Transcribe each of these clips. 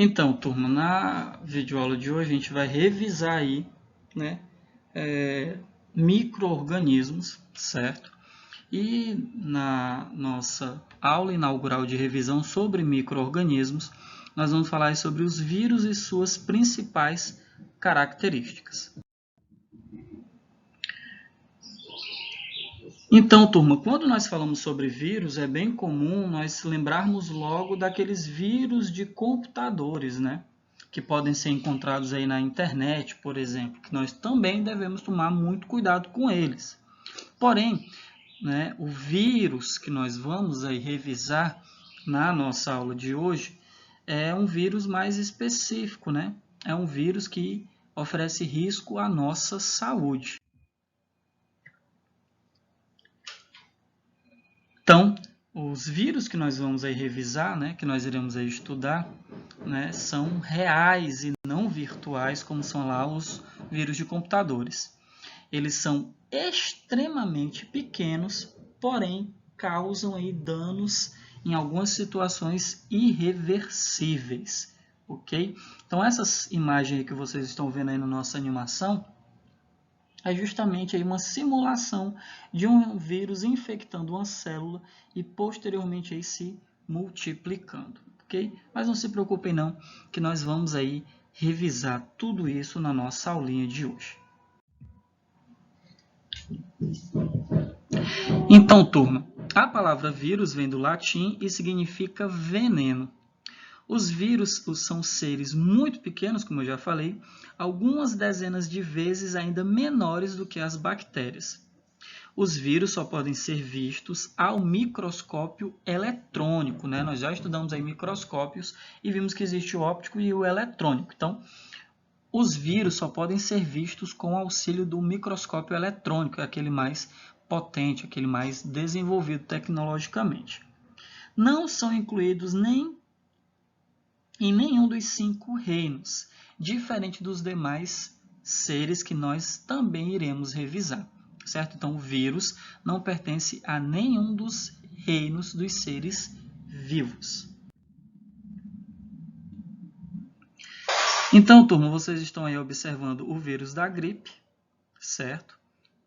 Então, turma, na videoaula de hoje a gente vai revisar aí, né, micro-organismos, certo? E na nossa aula inaugural de revisão sobre micro-organismos, nós vamos falar sobre os vírus e suas principais características. Então, turma, quando nós falamos sobre vírus, é bem comum nós lembrarmos logo daqueles vírus de computadores, né? Que podem ser encontrados aí na internet, por exemplo, que nós também devemos tomar muito cuidado com eles. Porém, né, o vírus que nós vamos aí revisar na nossa aula de hoje é um vírus mais específico, né? É um vírus que oferece risco à nossa saúde. Então, os vírus que nós vamos aí revisar, né, que nós iremos aí estudar, né, são reais e não virtuais, como são lá os vírus de computadores. Eles são extremamente pequenos, porém causam aí danos em algumas situações irreversíveis, ok? Então, essas imagens que vocês estão vendo aí na nossa animação é justamente aí uma simulação de um vírus infectando uma célula e posteriormente aí se multiplicando, ok? Mas não se preocupem não, que nós vamos aí revisar tudo isso na nossa aulinha de hoje. Então, turma, a palavra vírus vem do latim e significa veneno. Os vírus são seres muito pequenos, como eu já falei, algumas dezenas de vezes ainda menores do que as bactérias. Os vírus só podem ser vistos ao microscópio eletrônico, né? Nós já estudamos aí microscópios e vimos que existe o óptico e o eletrônico. Então, os vírus só podem ser vistos com o auxílio do microscópio eletrônico, aquele mais potente, aquele mais desenvolvido tecnologicamente. Não são incluídos nem em nenhum dos 5 reinos, diferente dos demais seres que nós também iremos revisar, certo? Então, o vírus não pertence a nenhum dos reinos dos seres vivos. Então, turma, vocês estão aí observando o vírus da gripe, certo?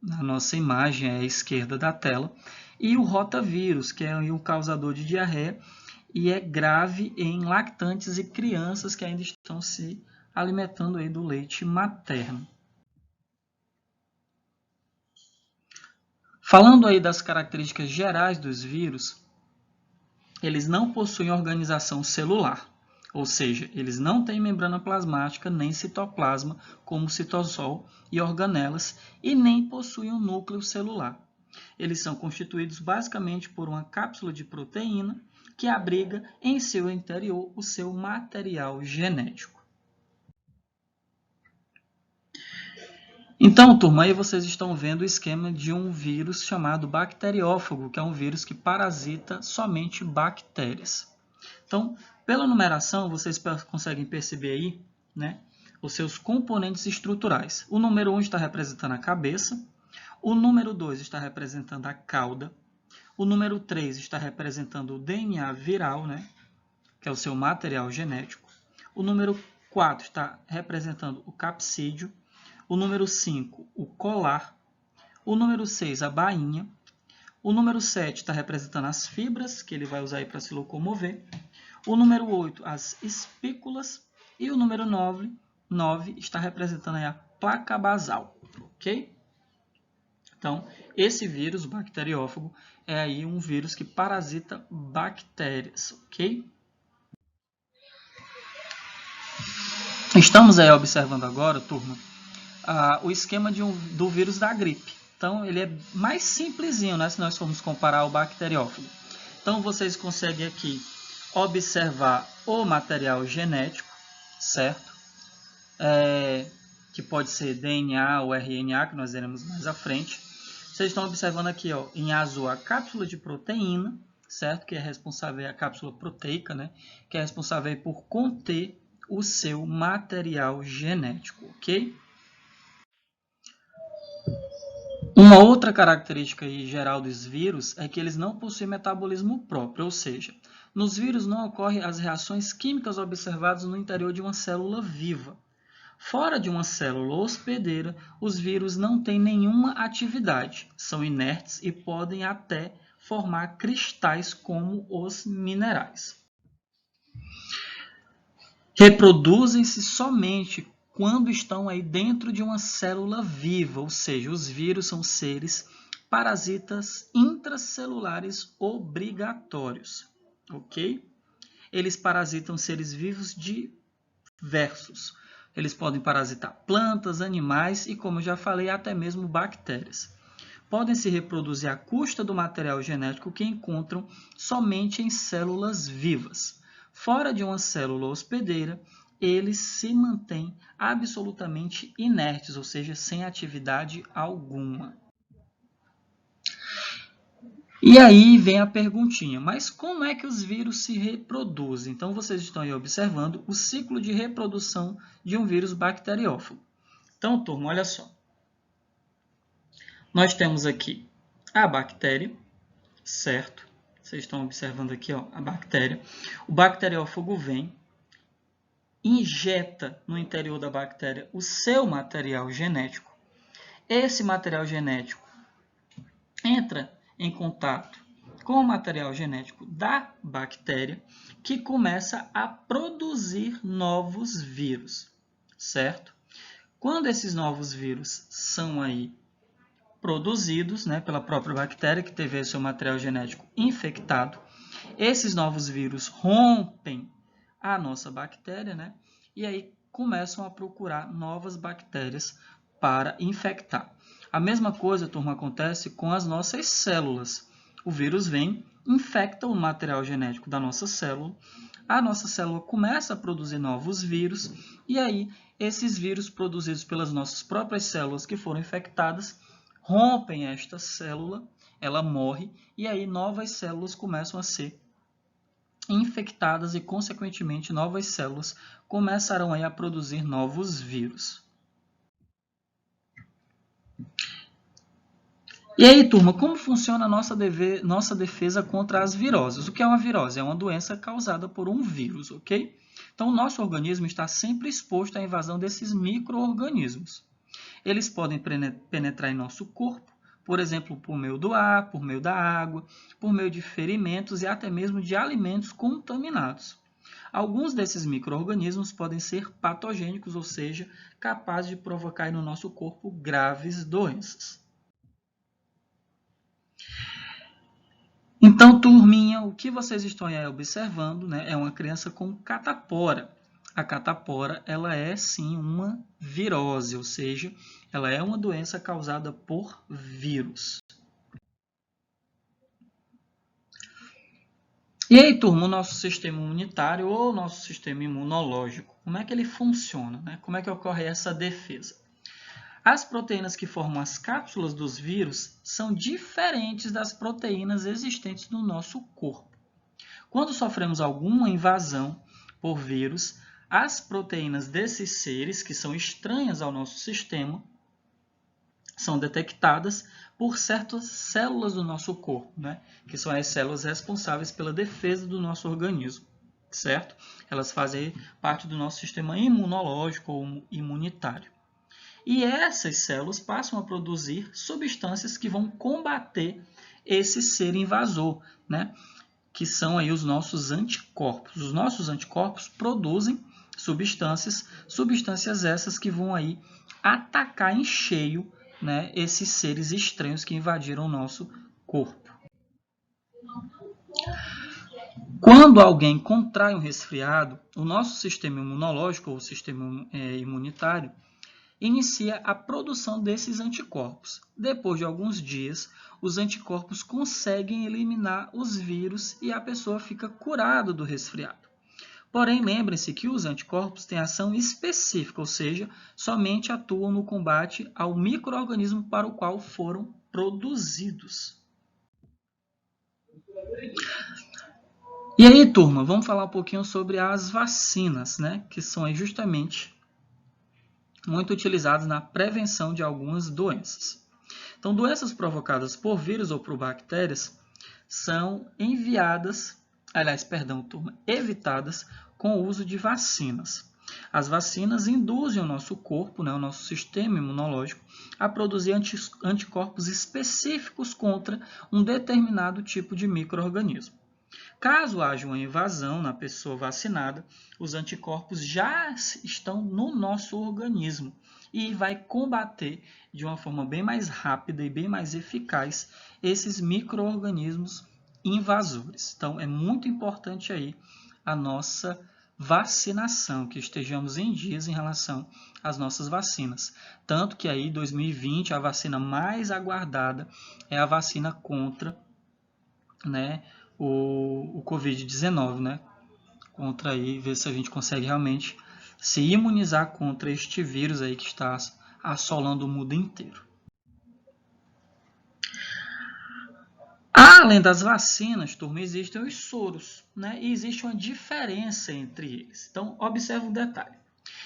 Na nossa imagem é à esquerda da tela, e o rotavírus, que é o causador de diarreia, e é grave em lactantes e crianças que ainda estão se alimentando aí do leite materno. Falando aí das características gerais dos vírus, eles não possuem organização celular, ou seja, eles não têm membrana plasmática nem citoplasma, como o citosol e organelas, e nem possuem um núcleo celular. Eles são constituídos basicamente por uma cápsula de proteína que abriga em seu interior o seu material genético. Então, turma, aí vocês estão vendo o esquema de um vírus chamado bacteriófago, que é um vírus que parasita somente bactérias. Então, pela numeração, vocês conseguem perceber aí, né, os seus componentes estruturais. O número 1 está representando a cabeça, o número 2 está representando a cauda, o número 3 está representando o DNA viral, né, que é o seu material genético. O número 4 está representando o capsídeo. O número 5, o colar. O número 6, a bainha. O número 7 está representando as fibras, que ele vai usar para se locomover. O número 8, as espículas. E o número 9 está representando a placa basal. Ok? Então, esse vírus, o bacteriófago, é aí um vírus que parasita bactérias. Ok? Estamos aí observando agora, turma, o esquema do vírus da gripe. Então, ele é mais simplesinho, né, se nós formos comparar ao bacteriófago. Então, vocês conseguem aqui observar o material genético, certo? Que pode ser DNA ou RNA, que nós veremos mais à frente. Vocês estão observando aqui, ó, em azul, a cápsula de proteína, certo? Que é responsável, a cápsula proteica, né? Que é responsável por conter o seu material genético, ok? Uma outra característica aí geral dos vírus é que eles não possuem metabolismo próprio, ou seja, nos vírus não ocorrem as reações químicas observadas no interior de uma célula viva. Fora de uma célula hospedeira, os vírus não têm nenhuma atividade, são inertes e podem até formar cristais como os minerais. Reproduzem-se somente quando estão aí dentro de uma célula viva, ou seja, os vírus são seres parasitas intracelulares obrigatórios, ok? Eles parasitam seres vivos diversos. Eles podem parasitar plantas, animais e, como eu já falei, até mesmo bactérias. Podem se reproduzir à custa do material genético que encontram somente em células vivas. Fora de uma célula hospedeira, eles se mantêm absolutamente inertes, ou seja, sem atividade alguma. E aí vem a perguntinha, mas como é que os vírus se reproduzem? Então, vocês estão aí observando o ciclo de reprodução de um vírus bacteriófago. Então, turma, olha só. Nós temos aqui a bactéria, certo? Vocês estão observando aqui, ó, a bactéria. O bacteriófago vem, injeta no interior da bactéria o seu material genético. Esse material genético entra em contato com o material genético da bactéria, que começa a produzir novos vírus, certo? Quando esses novos vírus são aí produzidos, né, pela própria bactéria que teve seu material genético infectado, esses novos vírus rompem a nossa bactéria, né, e aí começam a procurar novas bactérias para infectar. A mesma coisa, turma, acontece com as nossas células. O vírus vem, infecta o material genético da nossa célula, a nossa célula começa a produzir novos vírus, e aí esses vírus produzidos pelas nossas próprias células que foram infectadas rompem esta célula, ela morre, e aí novas células começam a ser infectadas e, consequentemente, novas células começarão aí a produzir novos vírus. E aí, turma, como funciona a nossa defesa contra as viroses? O que é uma virose? É uma doença causada por um vírus, ok? Então, o nosso organismo está sempre exposto à invasão desses micro-organismos. Eles podem penetrar em nosso corpo, por exemplo, por meio do ar, por meio da água, por meio de ferimentos e até mesmo de alimentos contaminados. Alguns desses micro-organismos podem ser patogênicos, ou seja, capazes de provocar no nosso corpo graves doenças. Então, turminha, o que vocês estão aí observando, né, é uma criança com catapora. A catapora, ela é sim uma virose, ou seja, ela é uma doença causada por vírus. E aí, turma, o nosso sistema imunitário ou nosso sistema imunológico, como é que ele funciona, né? Como é que ocorre essa defesa? As proteínas que formam as cápsulas dos vírus são diferentes das proteínas existentes no nosso corpo. Quando sofremos alguma invasão por vírus, as proteínas desses seres, que são estranhas ao nosso sistema, são detectadas por certas células do nosso corpo, né? Que são as células responsáveis pela defesa do nosso organismo, certo? Elas fazem parte do nosso sistema imunológico ou imunitário. E essas células passam a produzir substâncias que vão combater esse ser invasor, né? Que são aí os nossos anticorpos. Os nossos anticorpos produzem substâncias essas que vão aí atacar em cheio, né, esses seres estranhos que invadiram o nosso corpo. Quando alguém contrai um resfriado, o nosso sistema imunológico ou sistema imunitário inicia a produção desses anticorpos. Depois de alguns dias, os anticorpos conseguem eliminar os vírus e a pessoa fica curada do resfriado. Porém, lembrem-se que os anticorpos têm ação específica, ou seja, somente atuam no combate ao micro-organismo para o qual foram produzidos. E aí, turma, vamos falar um pouquinho sobre as vacinas, né? Que são justamente muito utilizados na prevenção de algumas doenças. Então, doenças provocadas por vírus ou por bactérias são evitadas com o uso de vacinas. As vacinas induzem o nosso corpo, o nosso sistema imunológico, a produzir anticorpos específicos contra um determinado tipo de micro-organismo. Caso haja uma invasão na pessoa vacinada, os anticorpos já estão no nosso organismo e vai combater de uma forma bem mais rápida e bem mais eficaz esses micro-organismos invasores. Então, é muito importante aí a nossa vacinação, que estejamos em dias em relação às nossas vacinas. Tanto que aí, 2020, a vacina mais aguardada é a vacina contra, o Covid-19, contra aí, ver se a gente consegue realmente se imunizar contra este vírus aí que está assolando o mundo inteiro. Além das vacinas, turma, existem os soros, e existe uma diferença entre eles. Então, observe um detalhe.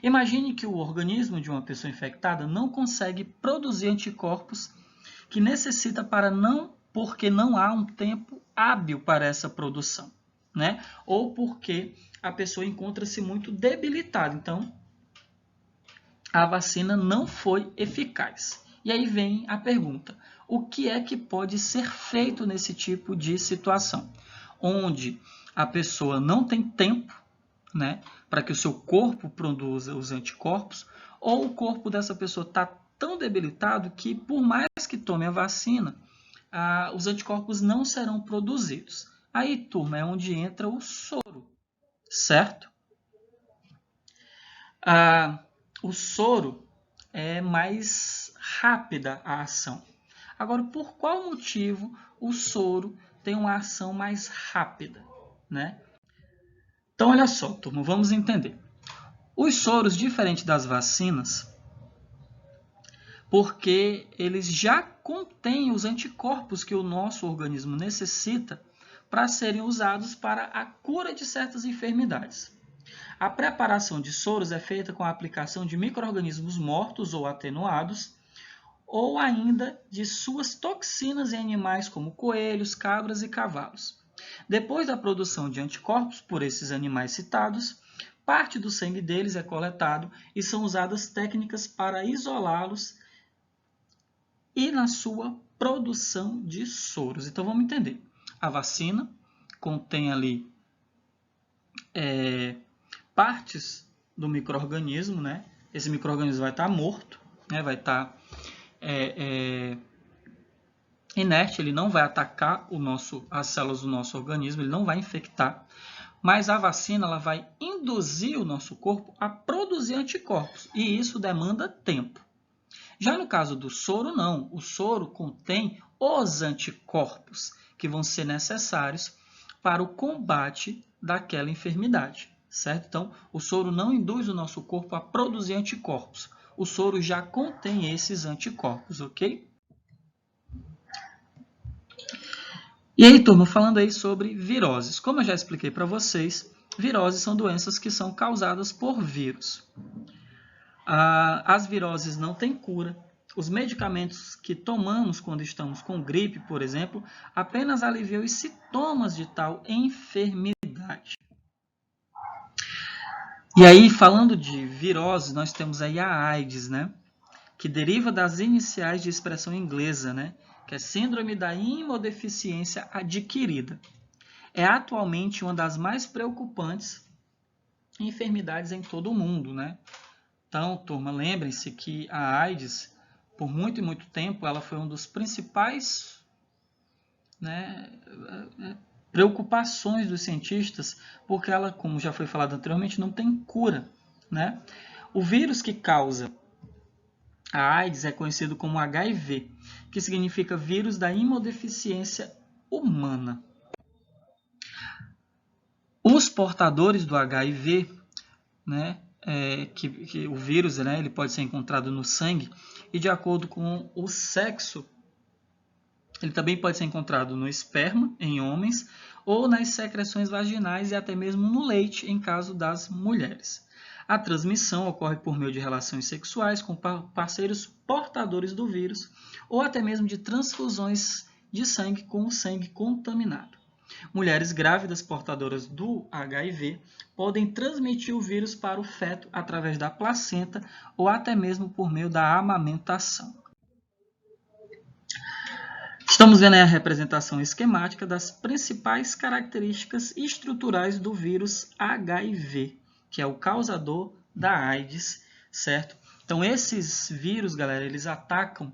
Imagine que o organismo de uma pessoa infectada não consegue produzir anticorpos que necessita porque não há um tempo hábil para essa produção, ou porque a pessoa encontra-se muito debilitada. Então, a vacina não foi eficaz. E aí vem a pergunta: o que é que pode ser feito nesse tipo de situação? Onde a pessoa não tem tempo, para que o seu corpo produza os anticorpos, ou o corpo dessa pessoa está tão debilitado que, por mais que tome a vacina, os anticorpos não serão produzidos. Aí, turma, é onde entra o soro, certo? O soro é mais rápida a ação. Agora, por qual motivo o soro tem uma ação mais rápida, Então, olha só, turma, vamos entender. Os soros, diferente das vacinas, porque eles já contêm os anticorpos que o nosso organismo necessita para serem usados para a cura de certas enfermidades. A preparação de soros é feita com a aplicação de micro-organismos mortos ou atenuados, ou ainda de suas toxinas em animais como coelhos, cabras e cavalos. Depois da produção de anticorpos por esses animais citados, parte do sangue deles é coletado e são usadas técnicas para isolá-los e na sua produção de soros. Então vamos entender. A vacina contém ali partes do micro-organismo, Esse micro-organismo vai estar morto, vai estar inerte, ele não vai atacar as células do nosso organismo, ele não vai infectar, mas a vacina ela vai induzir o nosso corpo a produzir anticorpos, e isso demanda tempo. Já no caso do soro, não. O soro contém os anticorpos que vão ser necessários para o combate daquela enfermidade, certo? Então, o soro não induz o nosso corpo a produzir anticorpos. O soro já contém esses anticorpos, ok? E aí, turma, falando aí sobre viroses. Como eu já expliquei para vocês, viroses são doenças que são causadas por vírus. As viroses não têm cura. Os medicamentos que tomamos quando estamos com gripe, por exemplo, apenas aliviam os sintomas de tal enfermidade. E aí, falando de virose, nós temos aí a AIDS, que deriva das iniciais de expressão inglesa, que é Síndrome da Imunodeficiência Adquirida. É atualmente uma das mais preocupantes enfermidades em todo o mundo, Então, turma, lembrem-se que a AIDS, por muito e muito tempo, ela foi um dos principais preocupações dos cientistas, porque ela, como já foi falado anteriormente, não tem cura, O vírus que causa a AIDS é conhecido como HIV, que significa vírus da imunodeficiência humana. Os portadores do HIV, que o vírus ele pode ser encontrado no sangue, e de acordo com o sexo, ele também pode ser encontrado no esperma, em homens, ou nas secreções vaginais e até mesmo no leite, em caso das mulheres. A transmissão ocorre por meio de relações sexuais com parceiros portadores do vírus ou até mesmo de transfusões de sangue com o sangue contaminado. Mulheres grávidas portadoras do HIV podem transmitir o vírus para o feto através da placenta ou até mesmo por meio da amamentação. Estamos vendo aí a representação esquemática das principais características estruturais do vírus HIV, que é o causador da AIDS, certo? Então, esses vírus, galera, eles atacam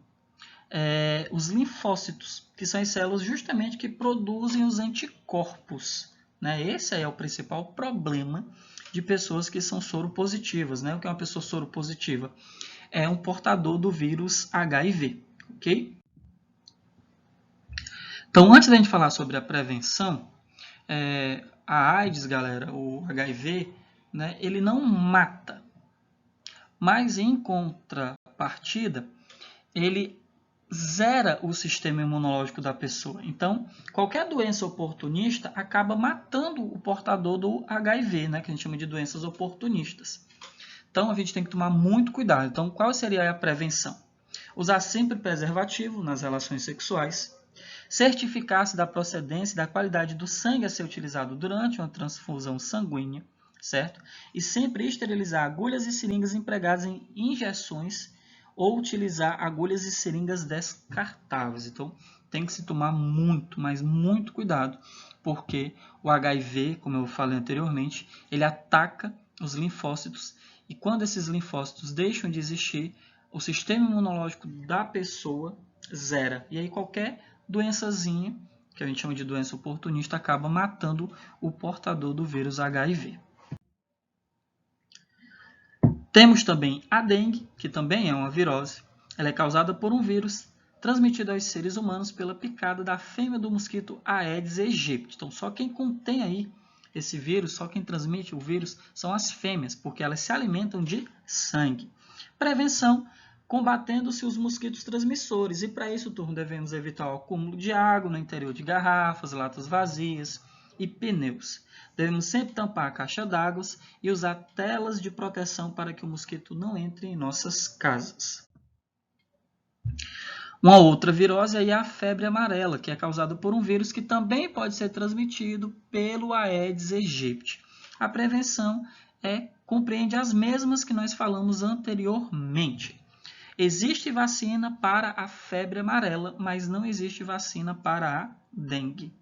os linfócitos, que são as células justamente que produzem os anticorpos, né? Esse aí é o principal problema de pessoas que são soropositivas, né? O que é uma pessoa soropositiva? É um portador do vírus HIV, ok? Então, antes da gente falar sobre a prevenção, a AIDS, galera, o HIV, né, ele não mata, mas em contrapartida, ele zera o sistema imunológico da pessoa. Então, qualquer doença oportunista acaba matando o portador do HIV, né, que a gente chama de doenças oportunistas. Então, a gente tem que tomar muito cuidado. Então, qual seria a prevenção? Usar sempre preservativo nas relações sexuais, certificar-se da procedência e da qualidade do sangue a ser utilizado durante uma transfusão sanguínea, certo? E sempre esterilizar agulhas e seringas empregadas em injeções ou utilizar agulhas e seringas descartáveis. Então, tem que se tomar muito, mas muito cuidado, porque o HIV, como eu falei anteriormente, ele ataca os linfócitos e quando esses linfócitos deixam de existir, o sistema imunológico da pessoa zera. E aí qualquer doençazinha, que a gente chama de doença oportunista, acaba matando o portador do vírus HIV. Temos também a dengue, que também é uma virose. Ela é causada por um vírus transmitido aos seres humanos pela picada da fêmea do mosquito Aedes aegypti. Então, só quem contém aí esse vírus, só quem transmite o vírus são as fêmeas, porque elas se alimentam de sangue. Prevenção, combatendo-se os mosquitos transmissores. E para isso, turma, devemos evitar o acúmulo de água no interior de garrafas, latas vazias e pneus. Devemos sempre tampar a caixa d'água e usar telas de proteção para que o mosquito não entre em nossas casas. Uma outra virose é a febre amarela, que é causada por um vírus que também pode ser transmitido pelo Aedes aegypti. A prevenção compreende as mesmas que nós falamos anteriormente. Existe vacina para a febre amarela, mas não existe vacina para a dengue.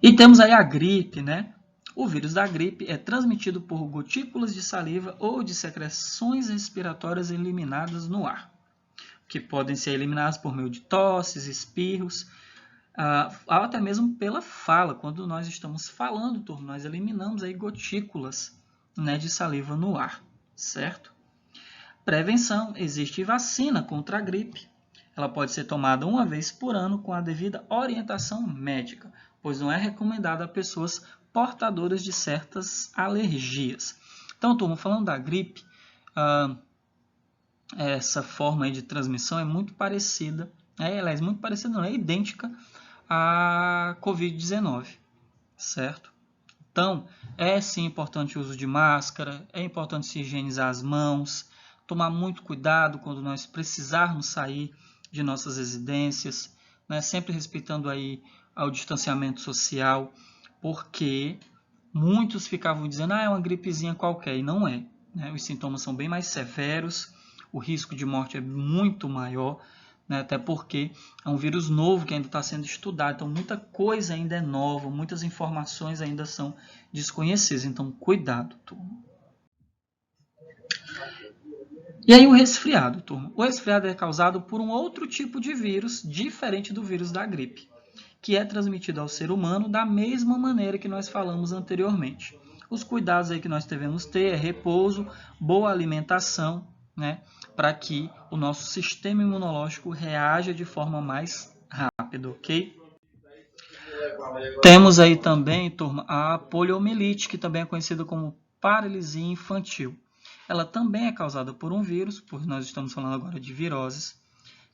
E temos aí a gripe, né? O vírus da gripe é transmitido por gotículas de saliva ou de secreções respiratórias eliminadas no ar, que podem ser eliminadas por meio de tosses, espirros, até mesmo pela fala. Quando nós estamos falando, turma, nós eliminamos aí gotículas, né, de saliva no ar, certo? Prevenção, existe vacina contra a gripe. Ela pode ser tomada uma vez por ano com a devida orientação médica, pois não é recomendada a pessoas portadoras de certas alergias. Então, turma, falando da gripe, essa forma aí de transmissão é muito parecida, ela é muito parecida, não é idêntica à Covid-19, certo? Então, é sim importante o uso de máscara, é importante se higienizar as mãos, tomar muito cuidado quando nós precisarmos sair de nossas residências, né? Sempre respeitando aí o distanciamento social, porque muitos ficavam dizendo, é uma gripezinha qualquer, e não é, né? Os sintomas são bem mais severos, o risco de morte é muito maior, né? Até porque é um vírus novo que ainda está sendo estudado, então muita coisa ainda é nova, muitas informações ainda são desconhecidas, então cuidado, turma. E aí o resfriado, turma. O resfriado é causado por um outro tipo de vírus, diferente do vírus da gripe, que é transmitido ao ser humano da mesma maneira que nós falamos anteriormente. Os cuidados aí que nós devemos ter é repouso, boa alimentação, né, para que o nosso sistema imunológico reaja de forma mais rápida, ok? Temos aí também, turma, a poliomielite, que também é conhecida como paralisia infantil. Ela também é causada por um vírus, pois nós estamos falando agora de viroses,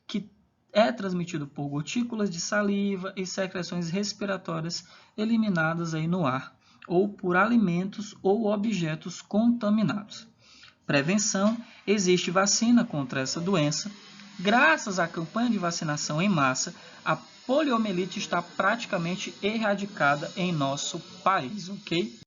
que é transmitido por gotículas de saliva e secreções respiratórias eliminadas aí no ar, ou por alimentos ou objetos contaminados. Prevenção: existe vacina contra essa doença. Graças à campanha de vacinação em massa, a poliomielite está praticamente erradicada em nosso país, ok?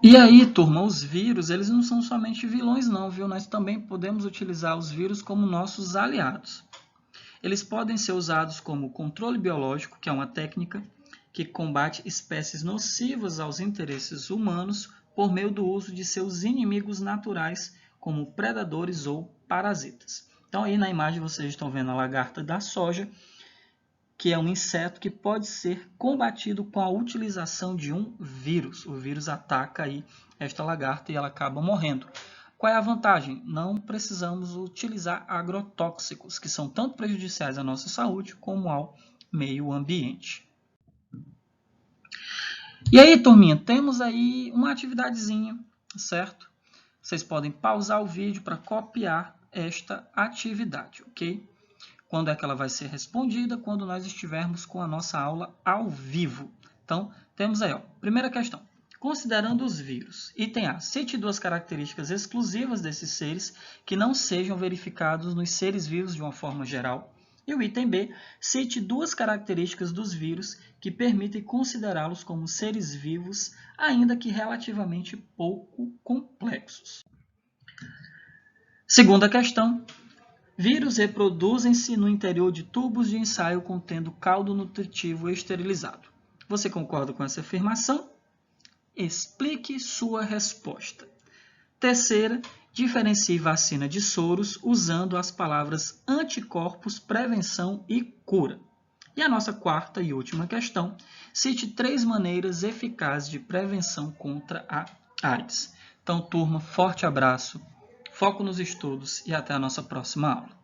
E aí, turma, os vírus, eles não são somente vilões não, viu? Nós também podemos utilizar os vírus como nossos aliados. Eles podem ser usados como controle biológico, que é uma técnica que combate espécies nocivas aos interesses humanos por meio do uso de seus inimigos naturais, como predadores ou parasitas. Então, aí na imagem vocês estão vendo a lagarta da soja, que é um inseto que pode ser combatido com a utilização de um vírus. O vírus ataca aí esta lagarta e ela acaba morrendo. Qual é a vantagem? Não precisamos utilizar agrotóxicos, que são tanto prejudiciais à nossa saúde como ao meio ambiente. E aí, turminha, temos aí uma atividadezinha, certo? Vocês podem pausar o vídeo para copiar esta atividade, ok? Quando é que ela vai ser respondida? Quando nós estivermos com a nossa aula ao vivo. Então, temos aí, ó, primeira questão. Considerando os vírus, item A, cite duas características exclusivas desses seres que não sejam verificados nos seres vivos de uma forma geral. E o item B, cite duas características dos vírus que permitem considerá-los como seres vivos, ainda que relativamente pouco complexos. Segunda questão. Vírus reproduzem-se no interior de tubos de ensaio contendo caldo nutritivo esterilizado. Você concorda com essa afirmação? Explique sua resposta. Terceira, diferencie vacina de soros usando as palavras anticorpos, prevenção e cura. E a nossa quarta e última questão, cite 3 maneiras eficazes de prevenção contra a AIDS. Então, turma, forte abraço, foco nos estudos e até a nossa próxima aula.